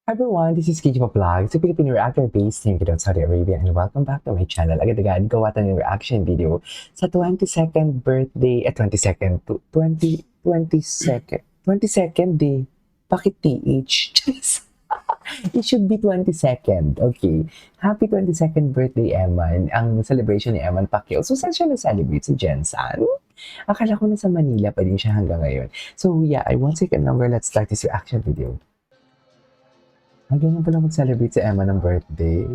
Hi everyone, this is KJ Vlog, sa Philippine reactor based in Saudi Arabia, and welcome back to my channel. Agad-agad gawa tayo ng reaction video sa 22nd birthday, 22nd, 22nd day. Bakit TH? It should be 22nd. Okay. Happy 22nd birthday, Eman. Ang celebration ni Eman Pacquiao. So, saan siya na-celebrate? Sa Jensan? Akala ko nasa Manila pa din siya hanggang ngayon. So, yeah, I won't take it longer. Let's start this reaction video. Ang ganyan pala mag-celebrate si Emma ng birthday.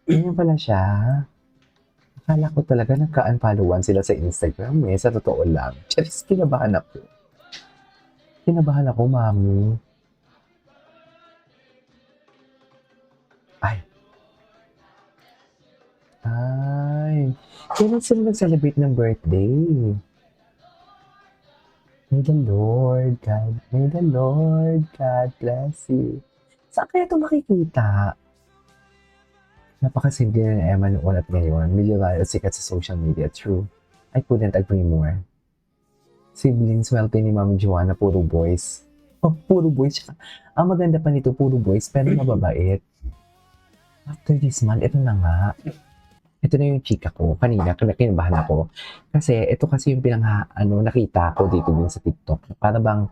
Ganyan pala siya. Akala ko talaga nagka-unfollowan sila sa Instagram eh. Sa totoo lang. Charis, kinabahan ako. Kinabahan ako, mami. Ay. Ay. Kailan sila nag-celebrate ng birthday? May the Lord God bless you. Saan kaya ito makikita? Napakasimple na ni Emma noon at ngayon. Medyo sikat sa social media. True. I couldn't agree more. Siblings wealthy ni Mami Joanna, puro boys. Oh, puro boys. Ang maganda pa nito, puro boys, pero mababait. After this month, ito na nga. Ito na yung chika ko. Kanina, kinabahan ako. Kasi, ito kasi yung nakita ko dito din sa TikTok. Para bang,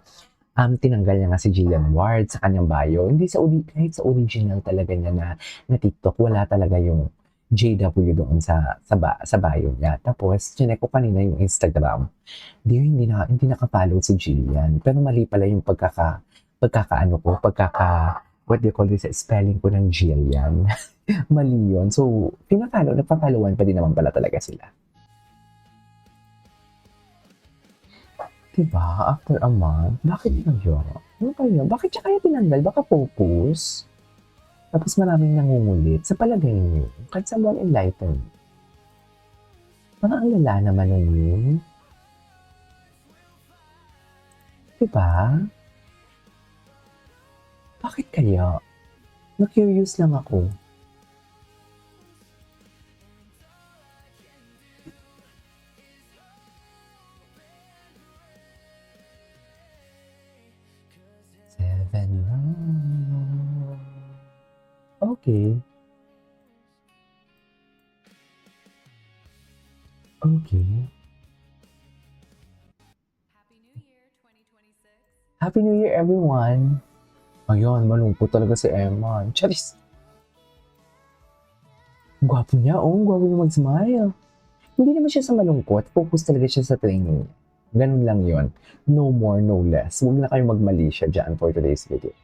tinanggal niya nga si Jillian Ward sa kanyang bio. Hindi kahit sa original talaga niya na TikTok, wala talaga yung JW doon sa bio niya. Tapos, chinek ko kanina yung Instagram. Hindi naka-follow si Jillian. Pero mali pala yung what do you call this, spelling ko ng Jillian. Mali yun. So, nagpa-followan pa din naman pala talaga sila. Diba? After a month, bakit kaya? Ano kaya? Bakit siya kaya tinanggal? Baka focus? Tapos maraming nangungulit. Sa palagay niyo, can someone enlighten? Parang ang lala naman nun yun. Diba? Bakit kaya? Na-curious lang ako. Okay. Okay. Happy New Year, everyone! Ayun, malungkot talaga si Emma. Charis! Gwapo niya, gwapo niya mag-smile. Hindi naman siya sa malungkot, focus talaga siya sa training. Ganun lang yon. No more, no less. Huwag na kayo magmali siya dyan for today's video.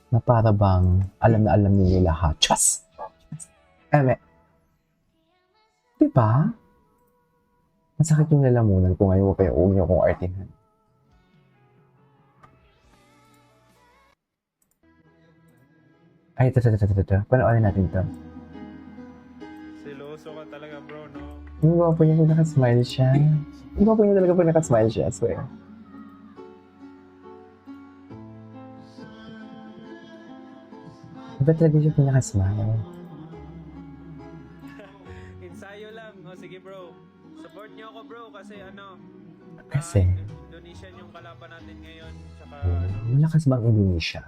Na para bang alam na alam ninyo lahat. Chas! Eme. Diba? Masakit yung lalamunan ko ngayon, kaya huwag niyo akong artihan. Ay, ito. Panoorin natin ito. Siloso ka talaga, bro, no? Yung gwapo niya pag nakasmile siya. Yung gwapo niya talaga pag nakasmile siya, I swear. Iba talaga siya pag nakasmile. Ensayo lang. O, sige, bro. Support niyo ako, bro, kasi Kasi? Indonesian yung kalaban natin ngayon. Tsaka, Malakas bang Indonesia?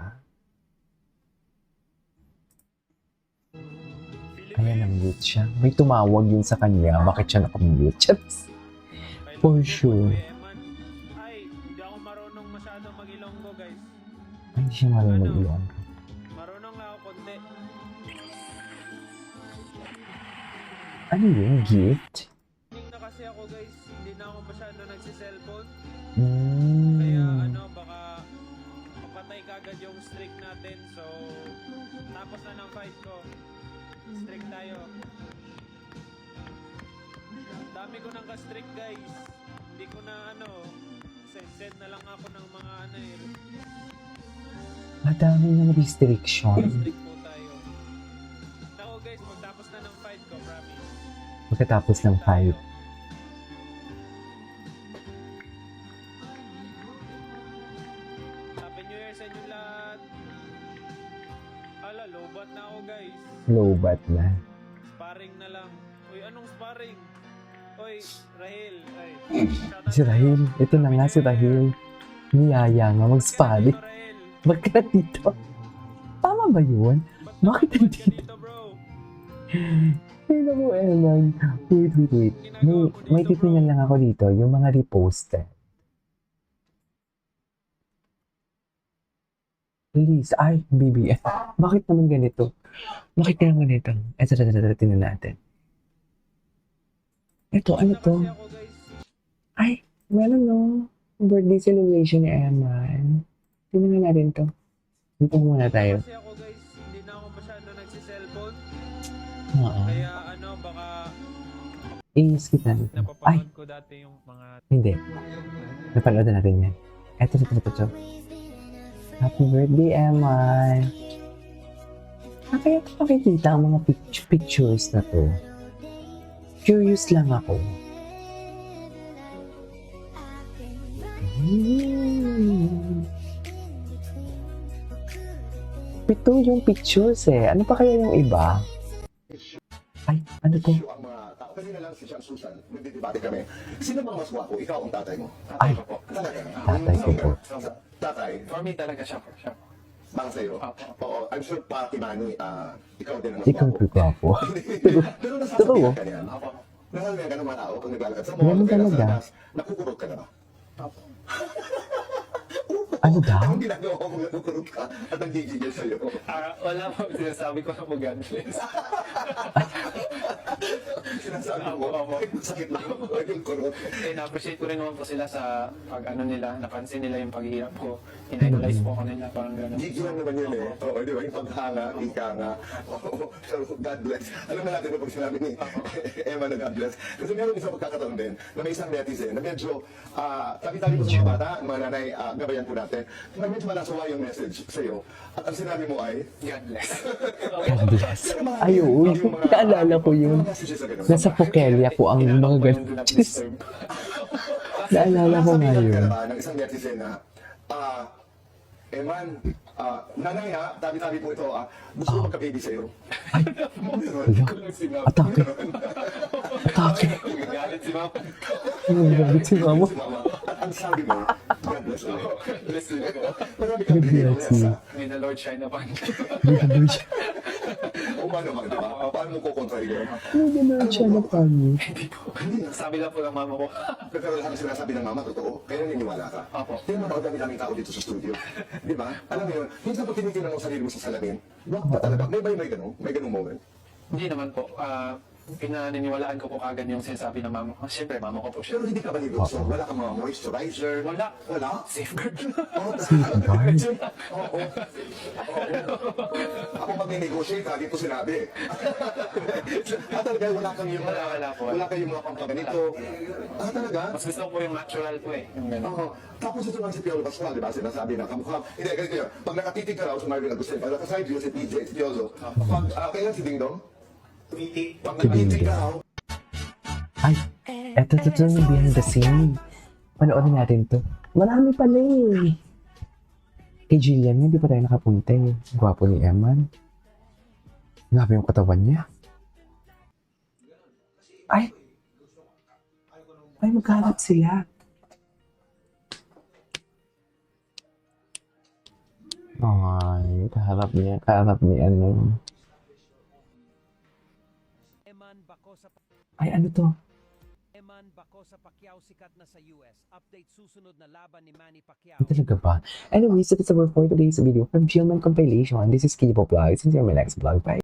Kaya na-mute siya. May tumawag yun sa kanya. Bakit siya nakamute? Chaps! For sure. Ay, hindi ako marunong masyado mag-Ilonggo, guys. Ay, hindi siya marunong mag-Ilonggo. Marunong lang ako konti. Ano yun? Gift? Hindi na kasi ako, guys. Hindi na ako masyado nagsiselfone. Mm. Kaya baka papatay kagad yung streak natin. So, tapos na ng fight ko. Streak tayo. Dami ko nang ka-streak, guys. Hindi ko na send na lang ako ng mga Madami ng restriction. streak po tayo. Ako, guys, pagtapos na ng fight ko, promise. Pagkatapos ng fight. Happy New Year sa inyo lahat. Ala, lobat na ako, guys. Lobat na. Sparring na lang. Uy, anong sparring? Uy, Rahil. Ay, Si Rahil. Ito na nga si Rahil. niyaya nga mag-sparring. Rael? Bakit ka nandito? Tama ba yun? Ba't Bakit ka nandito? dito, bro? Ay, naku, Eman. Wait. May titingnan lang ako dito, yung mga reposted. Please, ay, BBF. Bakit naman ganito? Bakit naman ganito? Ito, tingnan natin. Ito, ano to? Kasi ako, guys. Ay, meron no. Birthday celebration ni Eman. Tingnan natin to. Dito muna tayo. Kasi ako, guys, hindi na ako masyado nagsiselfone. Oo. Kaya ano, baka I-skip natin. Ay, napapanood ko dati yung mga... hindi. Napanood na natin yan. Ito. Happy birthday, Eman. Kaya ko makikita ang mga pictures na to. Curious lang ako. Pito yung pictures eh. Ano pa kaya yung iba? Ay, ano to? issue ang mga tao. Kanina lang si John Susan, nagdidebate kami. Sino bang mas gwapo? Ikaw ang tatay mo? Ay, Tatay ko po. Talaga? tatay ko po. Tatay, For me talaga siya po. Siya po. bang sa'yo? Opo. Oo, I'm sure para kay Manny, ikaw din ang mas Ikaw gwapo. gwapo. Pero nasasabihan ka niyan. Opo. Nahal mo yan ganun mga tao kung naglalakad sa Ganun mall, kaya nasa talaga. labas, nakukurot ka na ba? Opo. Ano daw? Anong ginagawa mo kung nakukurot ka at nanggigigil sa'yo? Wala po. Sinasabi ko na po God bless. Sinasabi mo, Opo. sakit lang yung kurot. Na-appreciate ko rin naman po sila sa pag ano nila, napansin nila yung paghihirap ko. In-idolize po ako nila, parang gano'n. Gigilan naman yun eh. Oo, di ba? Yung paghanga, ika nga. Oo, so, God bless. Alam na natin na pag sinabi ni Emma na God bless. Kasi meron isang pagkakataon din na may isang netizen na medyo, tabi-tabi ko sa mga bata, mga nanay, gabayan po natin, na medyo malasawa yung message sa'yo. At ang sinabi mo ay, God bless. God bless. Ay, oo. Naalala ko yun. Nasa Pokelia po ang mga ganun. Do not disturb. Naalala ko nga Sabi yun. ng isang netizen na, Eman, nanay ha, tabi-tabi po ito, gusto ko magka-baby sa'yo. Atake. Atake. Galit si Mama. Nagagabit si mama. At ang sabi mo, God bless you. Bless you po. Marami kang Bless you. May the Lord shine upon you. O paano ba, di ba? Paano mo kukontra yun? Ano gano'n siya na kami? Hindi po. Sabi lang po ng mama ko. Pero lahat ng sinasabi ng mama, totoo. Kaya naniniwala ka. Opo. Tingnan mo, dami-daming tao dito sa studio. Di ba? Alam mo yun, minsan pag tinitingnan mo sa sarili mo sa salamin, wag ba talaga? May ganung moment. Hindi naman po. Pinaniniwalaan ko po kagad yung sinasabi ng mama ko. Siyempre, mama ko po siya. Pero hindi ka ba nilukso? Wala kang mga moisturizer? Wala. Wala? Safeguard. Safeguard? Oo. Ako pag may-negotiate, lagi ko sinabi. Talaga, wala kang yung Wala po. Wala kayong mga pampaganito. Talaga? Mas gusto ko po yung natural po eh. Yung gano'n. Oo. Tapos ito naman si Piolo Pascual, di ba? Sinasabi na kamukha. Hindi, ganito yun. Pag nakatitig ka raw sa Marvin Agustin, pag nakaside view si PJ, si Piolo, pag, kailan si Ding Dong? Pag Si Ding nakatitig ka Dong. raw, Ay, eto yung behind the scene. Panoorin natin to. Marami pala eh. Kay Jillian, hindi pa tayo nakapunta eh. Gwapo ni Eman. Grabe yung katawan niya. Ay! Ay, magkaharap sila. Ay, kaharap ni ano. Eman Bako sa Ay, ano to? Eman Bako sa Pacquiao sikat na sa US. Update susunod na laban ni Manny Pacquiao. Ay, talaga ba? Anyways, that is our for today's video from Gilman Compilation. This is Kibo Vlogs. See you in my next vlog. Bye!